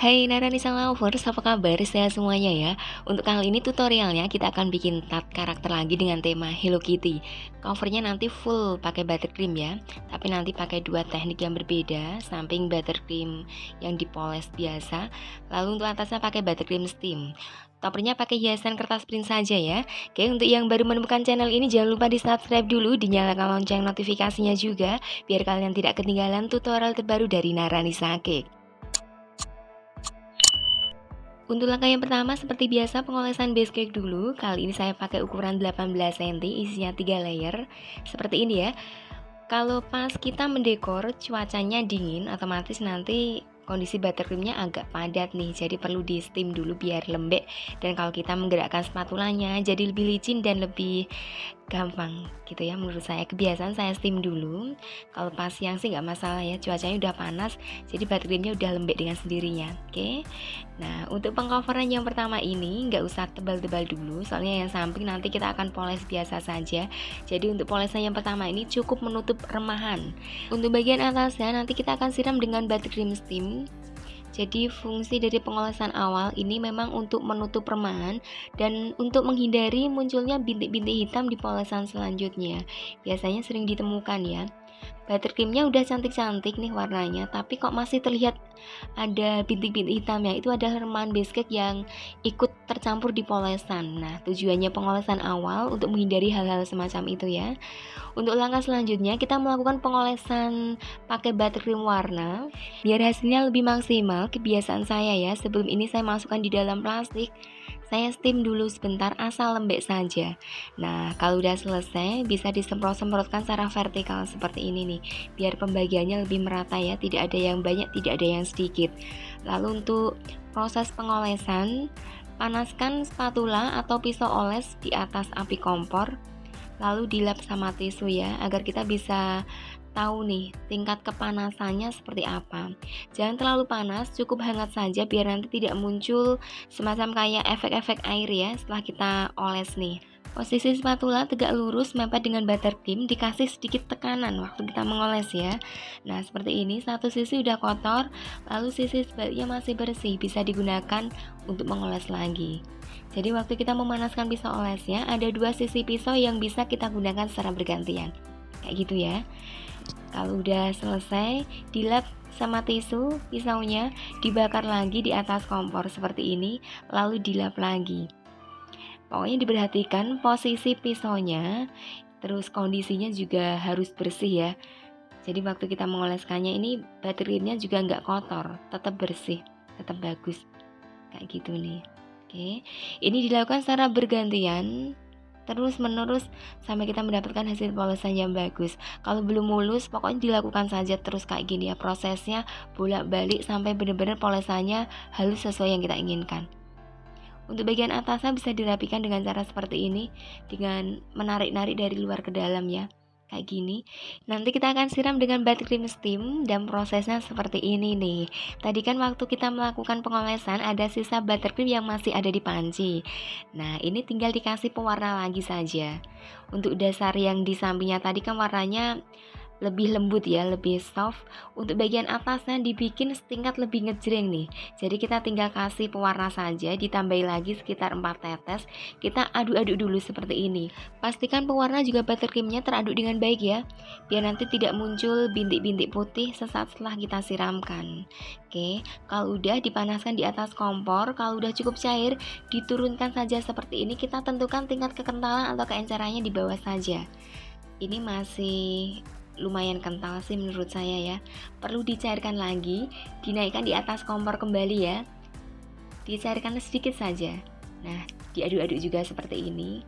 Hai Naranisa Lovers, apa kabar? Sehat semuanya ya. Untuk kali ini tutorialnya kita akan bikin tat karakter lagi dengan tema Hello Kitty. Covernya nanti full pakai buttercream ya, tapi nanti pakai dua teknik yang berbeda. Samping buttercream yang dipoles biasa, lalu untuk atasnya pakai buttercream steam. Toppernya pakai hiasan kertas print saja ya. Oke, untuk yang baru menemukan channel ini jangan lupa di subscribe dulu, dinyalakan lonceng notifikasinya juga, biar kalian tidak ketinggalan tutorial terbaru dari Naranisa Cake. Untuk langkah yang pertama seperti biasa pengolesan base cake dulu. Kali ini saya pakai ukuran 18 cm, isinya 3 layer. Seperti ini ya. Kalau pas kita mendekor cuacanya dingin, otomatis nanti kondisi buttercreamnya agak padat nih, jadi perlu di steam dulu biar lembek. Dan kalau kita menggerakkan spatulanya jadi lebih licin dan lebih gampang gitu ya. Menurut saya kebiasaan saya steam dulu. Kalau pas siang sih nggak masalah ya, cuacanya udah panas, jadi buttercreamnya udah lembek dengan sendirinya. Oke. Nah, untuk pengcoveran yang pertama ini nggak usah tebal-tebal dulu, soalnya yang samping nanti kita akan poles biasa saja. Jadi untuk polesan yang pertama ini cukup menutup remahan. Untuk bagian atasnya nanti kita akan siram dengan buttercream steam. Jadi fungsi dari pengolesan awal ini memang untuk menutup remahan dan untuk menghindari munculnya bintik-bintik hitam di polesan selanjutnya. Biasanya sering ditemukan ya. Buttercreamnya udah cantik-cantik nih warnanya, tapi kok masih terlihat ada bintik-bintik hitamnya. Itu adalah remahan base cake yang ikut tercampur di polesan. Nah, tujuannya pengolesan awal untuk menghindari hal-hal semacam itu ya. Untuk langkah selanjutnya kita melakukan pengolesan pakai buttercream warna biar hasilnya lebih maksimal. Kebiasaan saya ya, sebelum ini saya masukkan di dalam plastik, saya steam dulu sebentar asal lembek saja. Nah, kalau udah selesai bisa disemprot-semprotkan secara vertikal seperti ini nih, biar pembagiannya lebih merata ya, tidak ada yang banyak, tidak ada yang sedikit. Lalu untuk proses pengolesan, panaskan spatula atau pisau oles di atas api kompor, lalu dilap sama tisu ya, agar kita bisa tahu nih tingkat kepanasannya seperti apa. Jangan terlalu panas, cukup hangat saja biar nanti tidak muncul semacam kayak efek-efek air ya setelah kita oles nih. Posisi spatula tegak lurus mepet dengan buttercream, dikasih sedikit tekanan waktu kita mengoles ya. Nah seperti ini, satu sisi udah kotor, lalu sisi sebaliknya masih bersih, bisa digunakan untuk mengoles lagi. Jadi waktu kita memanaskan pisau olesnya, ada dua sisi pisau yang bisa kita gunakan secara bergantian. Kayak gitu ya. Kalau udah selesai, dilap sama tisu pisaunya, dibakar lagi di atas kompor seperti ini, lalu dilap lagi. Pokoknya diperhatikan posisi pisaunya, terus kondisinya juga harus bersih ya. Jadi waktu kita mengoleskannya ini buttercreamnya juga nggak kotor, tetap bersih, tetap bagus. Kayak gitu nih. Oke, ini dilakukan secara bergantian terus menerus sampai kita mendapatkan hasil polesan yang bagus. Kalau belum mulus, pokoknya dilakukan saja terus kayak gini ya, prosesnya bolak-balik sampai benar-benar polesannya halus sesuai yang kita inginkan. Untuk bagian atasnya bisa dirapikan dengan cara seperti ini, dengan menarik-narik dari luar ke dalam ya, kayak gini. Nanti kita akan siram dengan buttercream steam dan prosesnya seperti ini nih. Tadi kan waktu kita melakukan pengolesan ada sisa buttercream yang masih ada di panci. Nah ini tinggal dikasih pewarna lagi saja. Untuk dasar yang di sampingnya tadi kan warnanya lebih lembut ya, lebih soft. Untuk bagian atasnya dibikin setingkat lebih ngejreng nih. Jadi kita tinggal kasih pewarna saja, ditambahi lagi sekitar 4 tetes. Kita aduk-aduk dulu seperti ini. Pastikan pewarna juga buttercreamnya teraduk dengan baik ya, biar nanti tidak muncul bintik-bintik putih sesaat setelah kita siramkan. Oke, kalau udah dipanaskan di atas kompor, kalau udah cukup cair, diturunkan saja seperti ini. Kita tentukan tingkat kekentalan atau keencerannya di bawah saja. Ini masih lumayan kental sih menurut saya ya. Perlu dicairkan lagi, dinaikkan di atas kompor kembali ya. Dicairkan sedikit saja. Nah, diaduk-aduk juga seperti ini.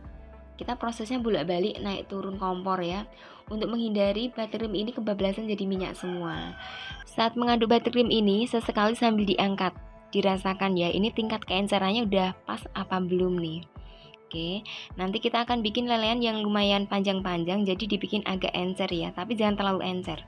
Kita prosesnya bolak-balik naik turun kompor ya, untuk menghindari buttercream ini kebablasan jadi minyak semua. Saat mengaduk buttercream ini, sesekali sambil diangkat, dirasakan ya, ini tingkat keencerannya udah pas apa belum nih. Oke, nanti kita akan bikin lelehan yang lumayan panjang-panjang, jadi dibikin agak encer ya, tapi jangan terlalu encer.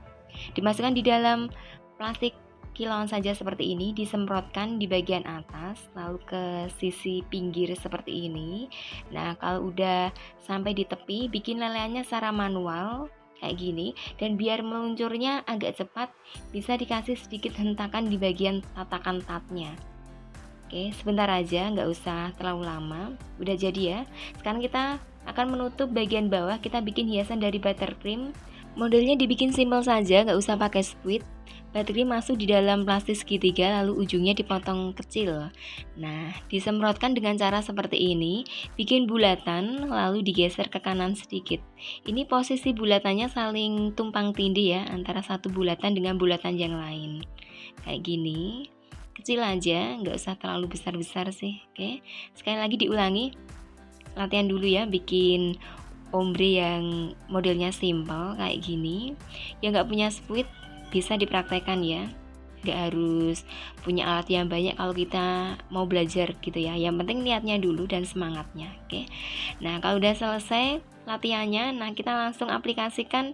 Dimasukkan di dalam plastik kilauan saja seperti ini, disemprotkan di bagian atas, lalu ke sisi pinggir seperti ini. Nah, kalau udah sampai di tepi, bikin lelehannya secara manual. kayak gini. Dan biar meluncurnya agak cepat, bisa dikasih sedikit hentakan di bagian tatakan tatnya. Oke, sebentar aja, nggak usah terlalu lama. Udah jadi ya. Sekarang kita akan menutup bagian bawah. Kita bikin hiasan dari buttercream. Modelnya dibikin simpel saja, nggak usah pakai squid. Buttercream masuk di dalam plastik segitiga, lalu ujungnya dipotong kecil. Nah, disemprotkan dengan cara seperti ini. Bikin bulatan, lalu digeser ke kanan sedikit. Ini posisi bulatannya saling tumpang tindih ya, antara satu bulatan dengan bulatan yang lain. Kayak gini. Kecil aja, nggak usah terlalu besar-besar sih. Oke, sekali lagi diulangi, latihan dulu ya, bikin ombre yang modelnya simple kayak gini. Yang nggak punya squid bisa dipraktekkan ya, nggak harus punya alat yang banyak kalau kita mau belajar gitu ya. Yang penting niatnya dulu dan semangatnya. Oke, nah kalau udah selesai latihannya, nah kita langsung aplikasikan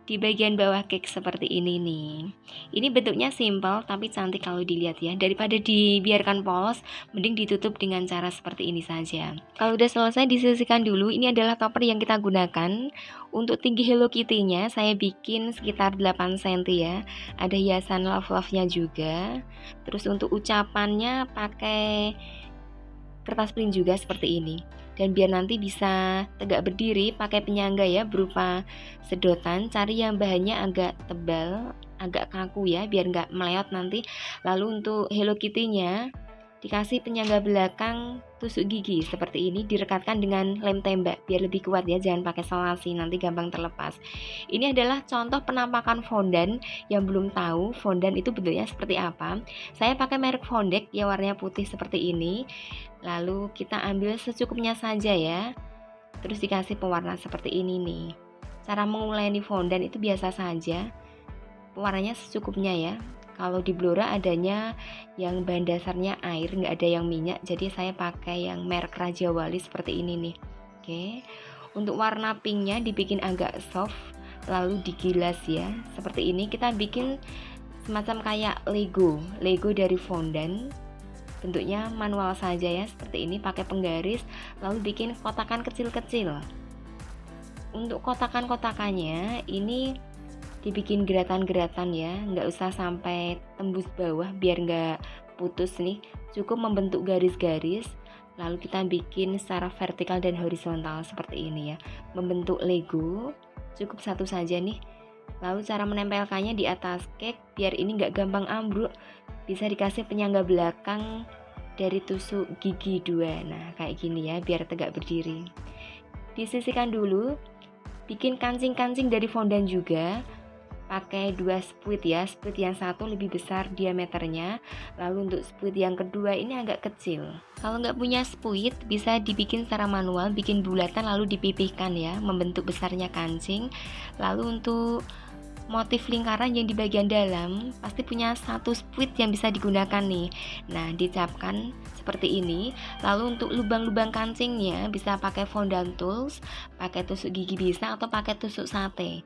di bagian bawah cake seperti ini nih. Ini bentuknya simple tapi cantik kalau dilihat ya. Daripada dibiarkan polos, mending ditutup dengan cara seperti ini saja. Kalau udah selesai, disisihkan dulu. Ini adalah topper yang kita gunakan. Untuk tinggi Hello Kitty-nya saya bikin sekitar 8 cm ya. Ada hiasan love-love-nya juga. Terus untuk ucapannya pakai kertas print juga seperti ini. Dan biar nanti bisa tegak berdiri, pakai penyangga ya, berupa sedotan. Cari yang bahannya agak tebal, agak kaku ya, biar nggak meleot nanti. Lalu untuk Hello Kitty-nya dikasih penyangga belakang tusuk gigi seperti ini, direkatkan dengan lem tembak biar lebih kuat ya, jangan pakai selasi, nanti gampang terlepas. Ini adalah contoh penampakan fondant. Yang belum tahu fondant itu bentuknya seperti apa, saya pakai merek Fondek ya, warnanya putih seperti ini. Lalu kita ambil secukupnya saja ya, terus dikasih pewarna seperti ini nih. Cara menguleni fondant itu biasa saja, pewarnanya secukupnya ya. Kalau di Blora adanya yang bahan dasarnya air, nggak ada yang minyak, jadi saya pakai yang merek Raja Wali seperti ini nih. Oke, untuk warna pinknya dibikin agak soft, lalu digilas ya, seperti ini. Kita bikin semacam kayak Lego dari fondant. Bentuknya manual saja ya, seperti ini, pakai penggaris, lalu bikin kotakan kecil-kecil. Untuk kotakan-kotakannya ini dibikin geratan-geratan ya, nggak usah sampai tembus bawah biar nggak putus nih, cukup membentuk garis-garis. Lalu kita bikin secara vertikal dan horizontal seperti ini ya, membentuk Lego. Cukup satu saja nih. Lalu cara menempelkannya di atas cake biar ini nggak gampang ambruk, bisa dikasih penyangga belakang dari tusuk gigi 2. Nah kayak gini ya, biar tegak berdiri. Disisihkan dulu. Bikin kancing-kancing dari fondant juga, pakai 2 spuit ya, spuit yang satu lebih besar diameternya, lalu untuk spuit yang kedua ini agak kecil. Kalau nggak punya spuit, bisa dibikin secara manual, bikin bulatan lalu dipipihkan ya, membentuk besarnya kancing. Lalu untuk motif lingkaran yang di bagian dalam, pasti punya satu spuit yang bisa digunakan nih. Nah, dicapkan seperti ini. Lalu untuk lubang-lubang kancingnya bisa pakai fondant tools, pakai tusuk gigi bisa, atau pakai tusuk sate.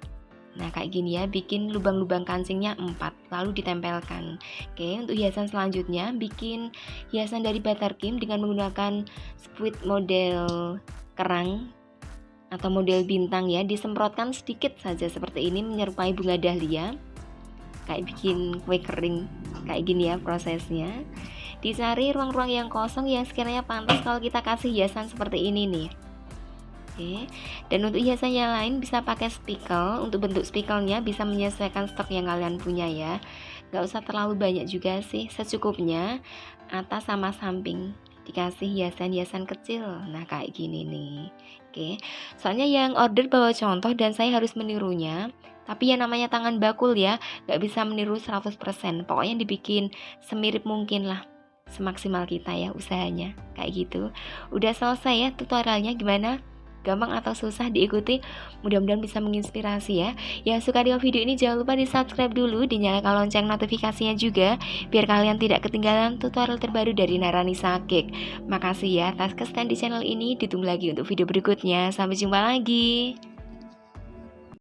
Nah kayak gini ya, bikin lubang-lubang kancingnya 4, lalu ditempelkan. Oke, untuk hiasan selanjutnya, bikin hiasan dari buttercream dengan menggunakan squid model kerang atau model bintang ya. Disemprotkan sedikit saja seperti ini, menyerupai bunga dahlia. Kayak bikin kue kering, kayak gini ya prosesnya. Dicari ruang-ruang yang kosong yang sekiranya pantas kalau kita kasih hiasan seperti ini nih. Oke. Dan untuk hiasan yang lain bisa pakai spikel. Untuk bentuk spikelnya bisa menyesuaikan stok yang kalian punya ya. Gak usah terlalu banyak juga sih, secukupnya. Atas sama samping dikasih hiasan-hiasan kecil. Nah kayak gini nih. Oke. Soalnya yang order bawa contoh dan saya harus menirunya. Tapi yang namanya tangan bakul ya, gak bisa meniru 100%. Pokoknya dibikin semirip mungkin lah, semaksimal kita ya usahanya. Kayak gitu. Udah selesai ya tutorialnya, gimana? Gampang atau susah diikuti? Mudah-mudahan bisa menginspirasi ya. Yang suka dengan video ini jangan lupa di subscribe dulu, dinyalakan lonceng notifikasinya juga, biar kalian tidak ketinggalan tutorial terbaru dari Naranisa Cake. Makasih ya atas kesetan di channel ini. Ditunggu lagi untuk video berikutnya. Sampai jumpa lagi.